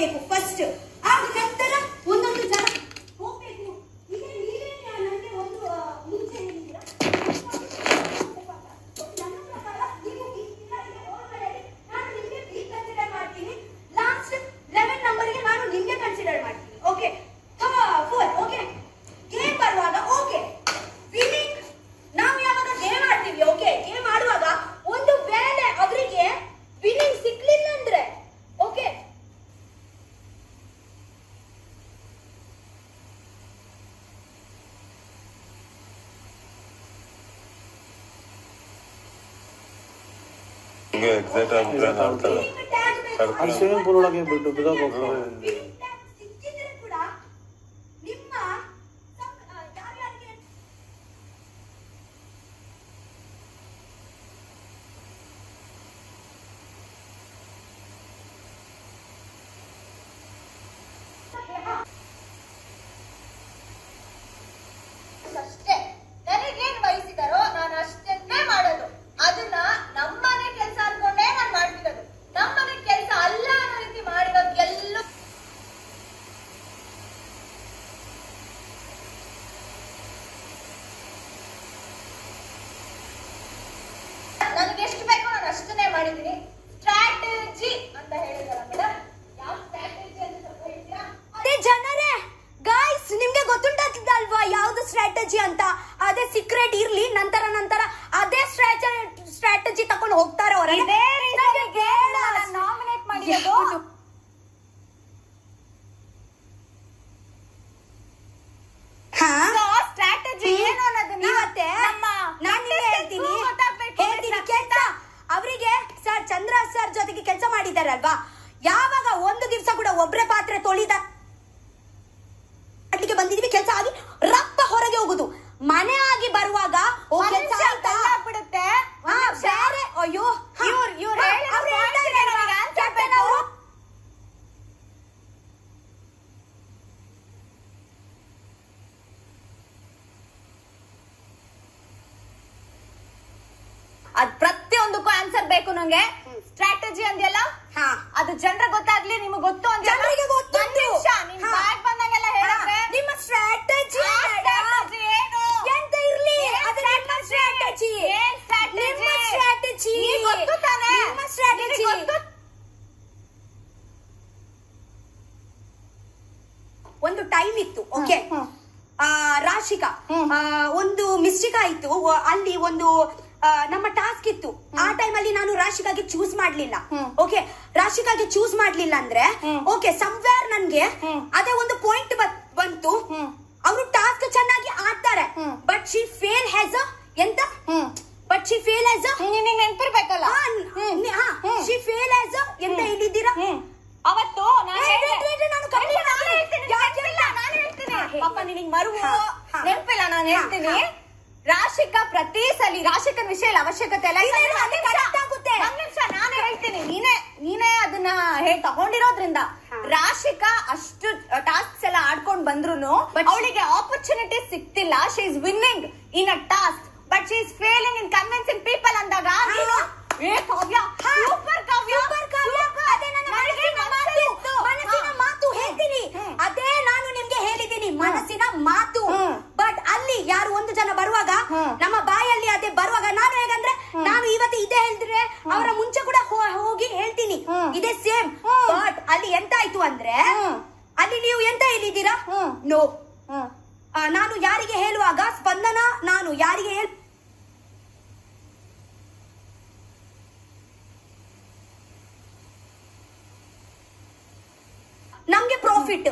ಆಗ್ಬೇಕು ಫಸ್ಟ್, ಆಗ ನಂತರ ಒಂದೊಂದು ಜನ ಹೋಗ್ಬೇಕು. ಈಗ ನೀವೇ ನನಗೆ ಒಂದು ಮುಂಚೆ ಹೇಳಿದ್ದೀರಾ, ನನ್ನ ಪ್ರಕಾರ ನೀವು ನಾನು ನಿಮಗೆ ಬಿ ಕನ್ಸಿಡರ್ ಮಾಡ್ತೀನಿ, ಲಾಸ್ಟ್ 11 ನಂಬರ್ಗೆ ನಾನು ನಿಮಗೆ ಕನ್ಸಿಡರ್ ಮಾಡ್ತೀನಿ. Okay 4 okay. ಗೇಮ್ ಬರುವಾಗ ಓಕೆ ವಿನಿಂಗ್ ನಾವು ಯಾವಾಗ ಗೇಮ್ ಆಡ್ತೀವಿ, ಓಕೆ ಗೇಮ್ ಆಡುವಾಗ ಒಂದು ವೇಳೆ ಅವರಿಗೆ ವಿನಿಂಗ್ ಸಿಕ್ಲಿಲ್ಲ ಅಂದ್ರೆ ಓಕೆ ಎಕ್ಸಾಕ್ಟ್ ಆಗ್ಬಿಟ್ರೆ ಅಲ್ಲಿ ಸ್ವಿಮ್ಮಿಂಗ್ ಪೂಲ್ ಒಳಗೆ ಬಿಟ್ಟು ಬಿಡೋಕೆ ಹೋಗ್ತಾರೆ. ಸಿಕ್ಕಿದ್ರೆ ಕೂಡ ನಿಮ್ಮ ಯಾರ್ಯಾರಿಗೆ ಅಷ್ಟೇ ನನಗೇನ್ ವಹಿಸಿದಾರೋ ನಾನು ಅಷ್ಟನ್ನೇ ಮಾಡೋದು. ಅದನ್ನ ನಮ್ಮನೆ ಕೆಲಸ ಅನ್ಕೊಂಡೇ ನಾನು ಮಾಡ್ತಿರೋದು. ನಮ್ಮನೆ ಕೆಲಸ ಅಲ್ಲ ಅನ್ನೋ ರೀತಿ ಮಾಡಿರೋದು ಎಲ್ಲ ನನಗೆ ಎಷ್ಟು ಬೇಕೋ ನಾನು ಅಷ್ಟನ್ನೇ ಮಾಡಿದೀನಿ. ಸ್ಟ್ರಾಟಜಿ ಅಂತ ಹೇಳಿದಾರ ಮೇಡಮ್, ಯಾವ ಸ್ಟ್ರಾಟಜಿ ಅಂತ ಸ್ವಲ್ಪ ಹೇಳ್ತೀರಾ? ಅದೇ ಜನರೇ ಗಾಯ್ಸ್ ನಿಮ್ಗೆ ಗೊತ್ತುಂಟಲ್ವಾ ಯಾವ್ದು ಸ್ಟ್ರಾಟಜಿ ಅಂತ? ಅದೇ ಸೀಕ್ರೆಟ್ ಇರ್ಲಿ, ನಂತರ ಅದೇ ಸ್ಟ್ರಾಟಜಿ ತಕೊಂಡು ಹೋಗ್ತಾರೆ ಅವರ ನಾಮಿನೇಟ್ ಮಾಡಿರೋದು. ಸ್ಟ್ರಾಟಜಿ ಏನು ಅನ್ನೋದನ್ನ ಇವತ್ತೆ ನಾನು ಹೇಳ್ತೀನಿ ಕೆಲ್ಸ ಅವರಿಗೆ ಸರ್ ಚಂದ್ರ ಸರ್ ಜೊತೆಗೆ ಕೆಲಸ ಮಾಡಿದಾರಲ್ವಾ, ಯಾವಾಗ ಒಂದು ದಿವಸ ಕೂಡ ಒಬ್ರೆ ಪಾತ್ರೆ ತೊಳಿದ ಅಲ್ಲಿಗೆ ಬಂದಿದೀವಿ, ಕೆಲಸ ಆಗಿ ರಪ್ಪ ಹೊರಗೆ ಹೋಗುದು. ಮನೆ ಆಗಿ ಬರುವಾಗ ಬಿಡುತ್ತೆ. ಬೇರೆ ಅಯ್ಯೋ ಅದ್ ಪ್ರತಿಯೊಂದಕ್ಕೂ ಆನ್ಸರ್ ಬೇಕು ನಂಗೆ. ಸ್ಟ್ರಾಟಜಿ ಅಂದ್ಯಲ್ಲ, ಅದು ಜನರ ಗೊತ್ತಾಗ್ಲಿ, ನಿಮಗೆ ಗೊತ್ತು ಅಂತ ಜನರಿಗೆ ಗೊತ್ತು. ನಿಮ್ ಬಾಯ್ ಬಂದಾಗೆಲ್ಲ ಹೇಳಿದ್ರೆ ನಿಮ್ಮ ಸ್ಟ್ರಾಟಜಿ ಏನು ಎಂತ ಇರ್ಲಿ, ಅದು ನಿಮ್ಮ ಸ್ಟ್ರಾಟಜಿ. ನಿಮ್ಮ ಸ್ಟ್ರಾಟಜಿ ಗೊತ್ತು ತಾನೆ? ನಿಮ್ಮ ಸ್ಟ್ರಾಟಜಿ. ಒಂದು ಟೈಮ್ ಇತ್ತು ಓಕೆ, ರಾಶಿಕಾ ಒಂದು ಮಿಸ್ಟೇಕ್ ಆಯ್ತು ಅಲ್ಲಿ, ಒಂದು ನಮ್ಮ ಟಾಸ್ಕ್ ಇತ್ತು. ಆ ಟೈಮ್ ಅಲ್ಲಿ ನಾನು ರಾಶಿಕಾಗೆ ಚೂಸ್ ಮಾಡ್ಲಿಲ್ಲ. ಓಕೆ ರಾಶಿಕಾಗೆ ಚೂಸ್ ಮಾಡ್ಲಿಲ್ಲ ಅಂದ್ರೆ ಓಕೆ ಸಮ್ವೇರ್ ನನ್ಗೆ ಅದೇ ಒಂದು ಪಾಯಿಂಟ್ ಬಂತು. ಅವರು ಟಾಸ್ಕ್ ಚೆನ್ನಾಗಿ ಆಡ್ತಾರೆ, ಬಟ್ ಶಿ ಫೇಲ್ ಹ್ಯಾಸ್ ಎಂತ ಬಟ್ ಶಿ ಫೇಲ್ ಹ್ಯಾಸ್ ನೆನ್ಪಿರ್ಬೇಕಲ್ಲ. ಶಿ ಫೇಲ್ ಹ್ಯಾಸ್ ಎಂತ ಹೇಳಿದ್ದೀರಾ ಅವತ್ತು ಪಾಪ ನಿನಗೆ ಮರುವು ನೆನಪಿಲ್ಲ, ನಾನು ಹೇಳ್ತೀನಿ. ರಾಶಿಕಾ ಪ್ರತಿ ಸಲ ರಾಶಿಕನ ವಿಷಯ ಅವಶ್ಯಕತೆ ಇಲ್ಲ, ನಾನು ಹೇಳ್ತೀನಿ. ನೀನೇ ಅದನ್ನ ತಗೊಂಡಿರೋದ್ರಿಂದ ರಾಶಿಕಾ ಅಷ್ಟು ಟಾಸ್ಕ್ ಎಲ್ಲ ಆಡ್ಕೊಂಡ್ ಬಂದ್ರು ಅವಳಿಗೆ ಆಪರ್ಚುನಿಟಿ ಸಿಕ್ತಿಲ್ಲ. She is winning in a task but she is failing in convincing people ಅಂದಾಗ ಸೂಪರ್ ಕಾವ್ಯ, ಅದೇ ನನ್ನ ಮನಸ್ಸಿನ ಮಾತು ಹೇಳ್ತೀನಿ. ಅದೇ ನಾನು ನಿಮ್ಗೆ ಹೇಳಿದ್ದೀನಿ ಮನಸ್ಸಿನ ಮಾತು. ಬಟ್ ಅಲ್ಲಿ ಯಾರು ಒಂದು ಜನ ಬರುವಾಗ ನಮ್ಮ ಬಾಯಲ್ಲಿ ಅದೇ ಬರುವಾಗ ನಾನು ಹೇಗಂದ್ರೆ ನಾನು ಇವತ್ತು ಇದೇ ಹೇಳಿದ್ರೆ ಅವರ ಮುಂಚೆ ಕೂಡ ಹೋಗಿ ಹೇಳ್ತೀನಿ ಇದೇ ಸೇಮ್. ಬಟ್ ಅಲ್ಲಿ ಎಂತ ಆಯ್ತು ಅಂದ್ರೆ ಅಲ್ಲಿ ನೀವು ಎಂತ ಹೇಳಿದ್ದೀರಾ? ನೋ, ನಾನು ಯಾರಿಗೆ ಹೇಳುವಾಗ ಸ್ಪಂದನ ನಾನು ಯಾರಿಗೆ ನಮ್ಗೆ ಪ್ರಾಫಿಟ್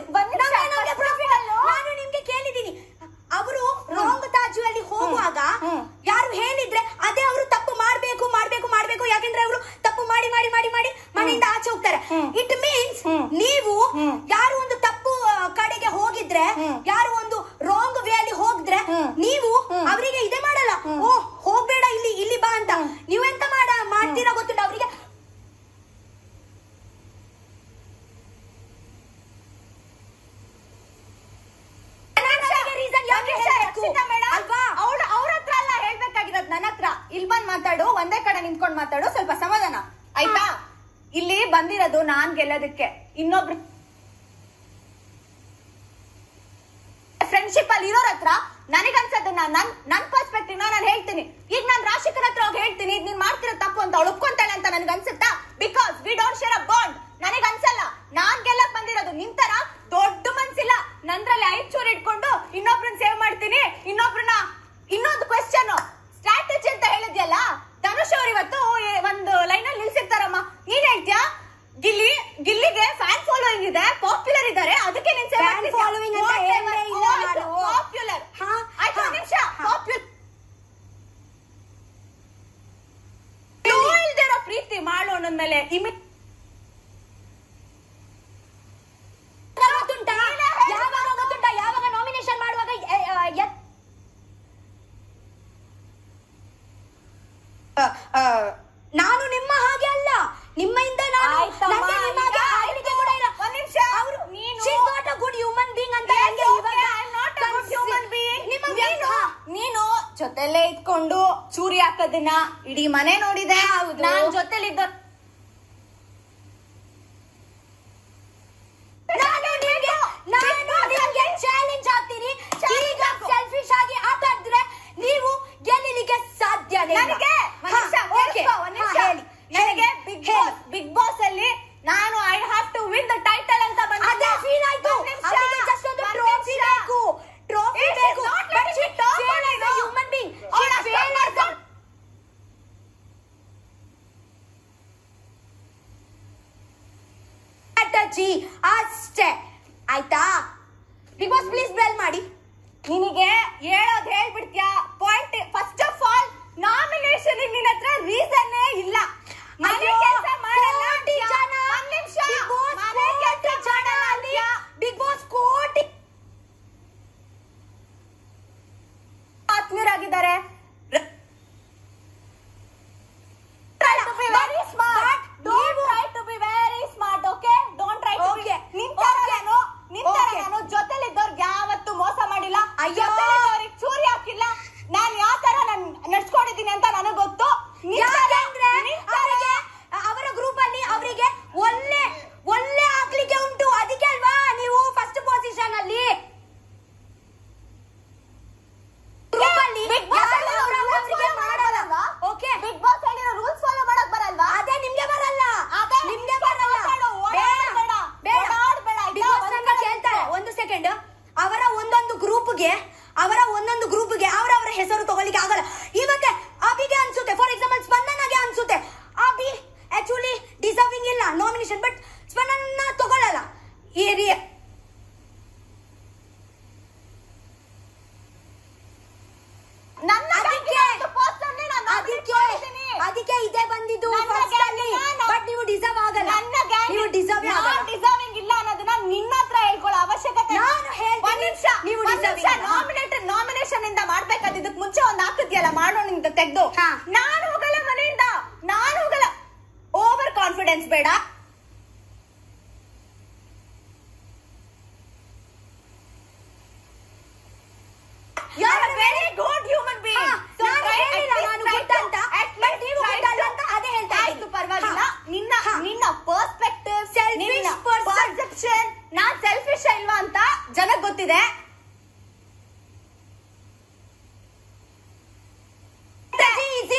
ನಾನು ನಿಮ್ಗೆ ಕೇಳಿದೀನಿ. ಅವರು ರಾಂಗ್ ತಾಜು ಅಲ್ಲಿ ಹೋಗುವಾಗ ಯಾರು ಹೇಳಿದ್ರೆ ಅದೇ ಅವರು ತಪ್ಪು ಮಾಡ್ಬೇಕು ಮಾಡ್ಬೇಕು ಮಾಡ್ಬೇಕು, ಯಾಕೆಂದ್ರೆ ಅವರು ತಪ್ಪು ಮಾಡಿ ಮಾಡಿ ಮಾಡಿ ಮಾಡಿ ಮನೆಯಿಂದ ಆಚೆ ಹೋಗ್ತಾರೆ. ಇಟ್ ಮೀನ್ಸ್ ನೀವು ಯಾರು ಒಂದು ತಪ್ಪು ಕಡೆಗೆ ಹೋಗಿದ್ರೆ, ಯಾರು ಒಂದು ರಾಂಗ್ ವೇ ಅಲ್ಲಿ ಹೋಗಿದ್ರೆ ನೀವು ಅವರಿಗೆ ಇದೇ ಮಾಡಲ್ಲ, ಓ ಹೋಗ್ಬೇಡ ಇಲ್ಲಿ ಬಾ ಅಂತ. ನೀವು ಎಂತ ಮಾಡ್ತೀರಾ ಗೊತ್ತಿಲ್ಲ ಅವರಿಗೆ. ಅವ್ರ ಹತ್ರ ಅಲ್ಲ ಹೇಳ್ಬೇಕಾಗಿರೋದು, ನನ್ನ ಹತ್ರ. ಇಲ್ಲಿ ಬಂದ್ ಮಾತಾಡು, ಒಂದೇ ಕಡೆ ನಿಂತ್ಕೊಂಡ್ ಮಾತಾಡು, ಸ್ವಲ್ಪ ಸಮಾಧಾನ ಆಯ್ತಾ? ಇಲ್ಲಿ ಬಂದಿರೋದು ನಾನ್ ಗೆಲ್ಲೋದಕ್ಕೆ, ಇನ್ನೊಬ್ರು ಫ್ರೆಂಡ್ಶಿಪ್ ಅಲ್ಲಿ ಇರೋರ ಹತ್ರ ನನಗನ್ಸದನ್ನ ನನ್ ಪರ್ಸ್ಪೆಕ್ಟಿವ್ ನಾನು ಹೇಳ್ತೀನಿ. ಈಗ ನಾನು ರಾಶಿಕರ ಹತ್ರ ಹೋಗಿ ಹೇಳ್ತೀನಿ ಇದು ನೀನ್ ಮಾಡ್ತಿರೋ ತಪ್ಪು ಅಂತ ಅವಳು ಒಪ್ಕೊಂತಾಳೆ ಅಂತ ನನ್ಗೆ ಅನ್ಸುತ್ತಾ? Because we don't share a bond. ನನಗ್ ಅನ್ಸಲ್ಲ. ನಾನ್ ಗೆಲ್ಲಕ್ ಬಂದಿರೋದು ನಿಮ್ ತರ ದೊಡ್ಡ ಮನ್ಸಿಲ್ಲ. ನಂದ್ರಲ್ಲಿ 5 ಚೂರು ಇಟ್ಕೊಂಡು ಇನ್ನೊಬ್ರನ್ನ ಸೇವ್ ಮಾಡ್ತೀನಿ. ಇನ್ನೊಂದು ಕ್ವೆಶ್ಚನ್ ಸ್ಟ್ರಾಟಜಿ ಅಂತ ಹೇಳಿದ್ಯಲ್ಲ, ಧನುಷ್ ಅವ್ರು ಇವತ್ತು ಒಂದು ಲೈನ್ ಅಲ್ಲಿ ನಿಲ್ಸಿರ್ತಾರಮ್ಮ. ನೀನ್ ಹೇಳ್ತೀಯಾ ಗಿಲ್ಲಿಗೆ ಫ್ಯಾನ್ ಫಾಲೋಯಿಂಗ್ ಇದೆ, ಪಾಪ್ಯುಲರ್ ಇದಾರೆ, ಅದಕ್ಕೆ ನೀನ್ ಫ್ಯಾನ್ ಫಾಲೋಯಿಂಗ್ ಅಂತ ಹೇಳೇ ಇಲ್ಲ ನಾನು. ಪಾಪ್ಯುಲರ್ ಆಯ್ತು ನಿಮಿಷ ಪಾಪ್ಯುಲರ್ ಇಲ್ದಿರೋ ಪ್ರೀತಿ ಮಾಡು ಅನ್ನೋದ್ಮೇಲೆ ಯಾವಾಗ ನಾಮಿನೇಷನ್ ಮಾಡುವಾಗ ನಾನು ನಿಮ್ಮ ಹಾಗೆ ಅಲ್ಲ, ನಿಮ್ಮಿಂದ ನಾನು ನನಗೆ ನಿಮ್ಮ ಹಾಗೆ ಆಳ್ವಿಕೆ ಕೂಡ ಇಲ್ಲ. ಒಂದ್ ನಿಮಿಷ ಅವರು she's not a good human being ಅಂತ ನನಗೆ ಇವಾಗ ನೀನು ಜೊತೆಲೇ ಇಟ್ಕೊಂಡು ಚೂರಿ ಹಾಕೋದನ್ನ ಇಡೀ ಮನೆ ನೋಡಿದೆ. ನಾನ್ ಜೊತೆಲಿದ್ದ ಚಾಲೆಂಜ್ ಆಗ್ತೀನಿ. ಈಗ ಸೆಲ್ಫಿಶ್ ಆಗಿ ಆಟ ಆಡಿದ್ರೆ ನೀವು ಗೆಲ್ಲಲಿಕ್ಕೆ ಸಾಧ್ಯನೇ ಇಲ್ಲ. ನನಗೆ ಬಿಗ್ ಬಾಸ್ ಅಲ್ಲಿ ನಾನು I have to win the title ಅಂತ ಅದೇ ಫೀಲ್ ಆಯ್ತು. ಅವರಿಗೆ ಜಸ್ಟ್ ಒಂದು ಟ್ರೋಫಿ ಬೇಕು, ಟ್ರೋಫಿ ಬೇಕು. ಹ್ಯೂಮನ್ ಬೀಯಿಂಗ್ ಸ್ಟ್ರಾಟಜಿ ಅಷ್ಟೇ ಆಯ್ತಾ? ಬಿಗ್ ಬಾಸ್ ಪ್ಲೀಸ್ ಬೆಲ್ ಮಾಡಿ. ನಿನಗೆ ಹೇಳೋದ್ ಹೇಳ್ಬಿಡ್ತೀಯಾ? Point first of all nomination ನಿನ್ನ ಹತ್ರ ರೀಸನ್ ಇಲ್ಲ. ಮನೆ ಕೆಲಸ ಮಾಡಲ್ಲ ಜನ ಬಿಗ್ ಬಾಸ್ ಕೋಟಿ ಆತ್ಮೀಯರಾಗಿದ್ದಾರೆ. ಜೊತೆಲಿದ್ದವ್ರಿಗೆ ಯಾವತ್ತು ಮೋಸ ಮಾಡಿಲ್ಲ, ಚೂರಿ ಹಾಕಿಲ್ಲ. ನಾನ್ ಯಾವ ತರ ನಡ್ಸ್ಕೊಂಡಿದ್ದೀನಿ ಅಂತ ನನಗ್ ಗೊತ್ತು. ಅವರ ಗ್ರೂಪ್ ಅಲ್ಲಿ ಅವರಿಗೆ ಒಳ್ಳೆ ಹಾಕ್ಲಿಕ್ಕೆ ಉಂಟು, ಅದಕ್ಕೆ ಅಲ್ವಾ ನೀವು ಫಸ್ಟ್ ಪೊಸಿಷನ್ ಅಲ್ಲಿ ಗ್ರೂಪ್ ಅಲ್ಲಿ ಬಿಗ್ ಬಾಸ್ ಹೇಳಿರೋ ರೂಲ್ಸ್ ಫಾಲೋ ಮಾಡಕ್ ಬರಲ್ವಾ? ಅದೇ ನಿಮ್ಗೆ ಬರಲ್ಲ. ಕೇಳ್ತಾರೆ ಒಂದು ಸೆಕೆಂಡ್. ಅವರ ಒಂದೊಂದು ಗ್ರೂಪ್ಗೆ ಅವರವರ ಹೆಸರು ತಗೊಳ್ಳಿಕ್ಕೆ ಆಗಲ್ಲ. ಇವಾಗ ಅಭಿಗೆ ಅನ್ಸುತ್ತೆ, ಫಾರ್ ಎಕ್ಸಾಂಪಲ್ ಸ್ಪಂದನಗೆ ಅನ್ಸುತ್ತೆ ಅಭಿ ಆಕ್ಚುಲಿ ಡಿಸರ್ವಿಂಗ್ ಇಲ್ಲ ನಾಮಿನೇಷನ್, ಬಟ್ ಸ್ಪಂದನ ತಗೊಳ್ಳಲ್ಲ. ಅದಕ್ಕೆ ಇದೇ ಬಂದಿದ್ದು. ಬಟ್ ನೀವು ಡಿಸರ್ವ್ ಆಗಲ್ಲ, ನೀವು ಡಿಸರ್ವಿಂಗ್ ಇಲ್ಲ ಅನ್ನೋದನ್ನ ನಿನ್ನ ಹತ್ರ ಹೇಳ್ಕೊಳ್ಳೋ ಅವಶ್ಯಕತೆ. ನೀವು ನಾಮಿನೇಷನ್ ಇಂದ ಮಾಡ್ಬೇಕಾದಿದ್ದಕ್ ಮುಂಚೆ ಒಂದ್ ಹಾಕಿದ್ಯಲ್ಲ ಮಾಡೋಣ ತೆಗ್ದು. ನಾನು ಹೋಗಲ್ಲ ಮನೆಯಿಂದ, ನಾನು ಹೋಗಲ್ಲ. ಓವರ್ ಕಾನ್ಫಿಡೆನ್ಸ್ ಬೇಡ. You are a very good human being. ಪರವಾಗಿಲ್ಲ. ನಿನ್ನ ಪರ್ಸ್ಪೆಕ್ಟಿವ್, ಪರ್ಸೆಪ್ಷನ್, ನಾನ್ ಸೆಲ್ಫಿಶ್ ಇಲ್ವಾ ಅಂತ ಜನಕ್ ಗೊತ್ತಿದೆ.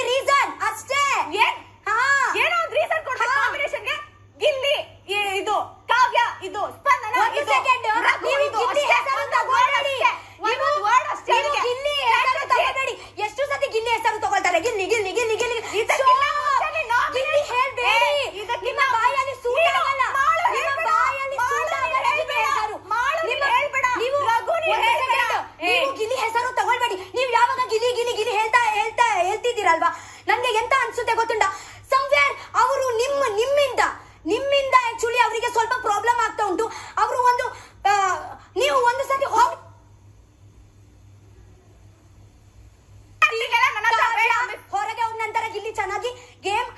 ರೀಸನ್ ಅಷ್ಟೇ. ಏನೋ ಒಂದು ರೀಸನ್ ಕೊಡ್ಬೇಕು ಕಾಂಬಿನೇಷನ್ಗೆ. ಗಿಲ್ಲಿ, ಇದು ಕಾವ್ಯ, ಇದು ಸ್ಪಂದನ, ಎಷ್ಟು ಸತಿ ಗಿಲ್ಲಿ ಹೆಸರು ತಗೊಳ್ತಾರೆ. ಗಿಲ್ಲಿ ಗಿಲ್ಲಿ ಗಿಲ್ಲಿ ಗಿಲ್ಲಿ ನಿಮ್ಮ ಬಾಯಲ್ಲಿ ಸೂಟ್ ಆಗಲ್ಲ. ನೀವು ಗಿಲ್ಲಿ ಹೆಸರು ತಗೊಳ್ಬೇಡಿ. ನೀವು ಯಾವಾಗ ಗಿಲ್ಲಿ ಗಿಲ್ಲಿ ಗಿಲ್ಲಿ ಹೇಳ್ತಿದ್ದೀರಲ್ವಾ, ನನ್ಗೆ ಎಂತ ಅನ್ಸುತ್ತೆ ಗೊತ್ತುಂಟ, ಸಂವೇರ್ ಅವರು ನಿಮ್ಮಿಂದ ಆಕ್ಚುಲಿ ಅವರಿಗೆ ಸ್ವಲ್ಪ ಪ್ರಾಬ್ಲಮ್ ಆಗ್ತಾ ಉಂಟು. ಅವರು ನೀವು ಒಂದು ಸತಿ ಹೊರಗೆ ಹೋದ ನಂತರ ಗಿಲ್ಲಿ ಚೆನ್ನಾಗಿ ಗೇಮ್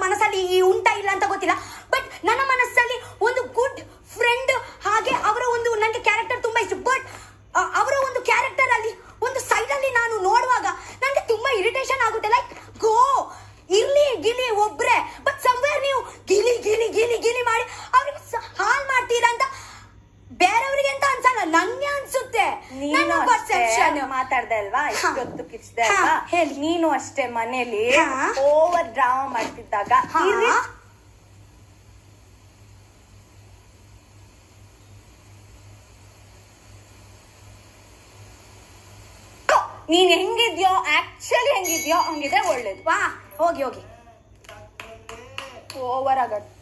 ಮನಸ್ಸಲ್ಲಿ ಉಂಟಾ ಇಲ್ಲ ಅಂತ ಗೊತ್ತಿಲ್ಲ, ಬಟ್ ನನ್ನ ಮನಸ್ಸಲ್ಲಿ ಒಂದು ಗುಡ್ ಫ್ರೆಂಡ್ ಹಾಗೆ ಅವರ ಒಂದು ನನಗೆ ಕ್ಯಾರೆಕ್ಟರ್ ತುಂಬಾ ಇಷ್ಟ. ಬಟ್ ಅವರ ಒಂದು ಕ್ಯಾರೆಕ್ಟರ್ ಅಲ್ಲಿ ಒಂದು ಸೈಡ್ ಅಲ್ಲಿ ನಾನು ಮಾತಾಡ್ದೆ ಅಲ್ವಾ, ಇಷ್ಟೊತ್ತು ಕಿಚ್ದೆ ಹಾ, ಅಲ್ವಾ, ಹೇಳಿ. ನೀನು ಅಷ್ಟೇ ಮನೇಲಿ ಹಾ. ಓವರ್ ಡ್ರಾಮಾ ಮಾಡ್ತಿದ್ದಾಗ ಹಾ. ನೀನ್ ಹೆಂಗಿದ್ಯೋ ಆಕ್ಚುಲಿ ಹೆಂಗಿದ್ಯೋ ಹಂಗಿದ್ರೆ ಒಳ್ಳೇದು. ವಾ ಹೋಗಿ ಹೋಗಿ ಓವರ್ ಆಗತ್ತೆ.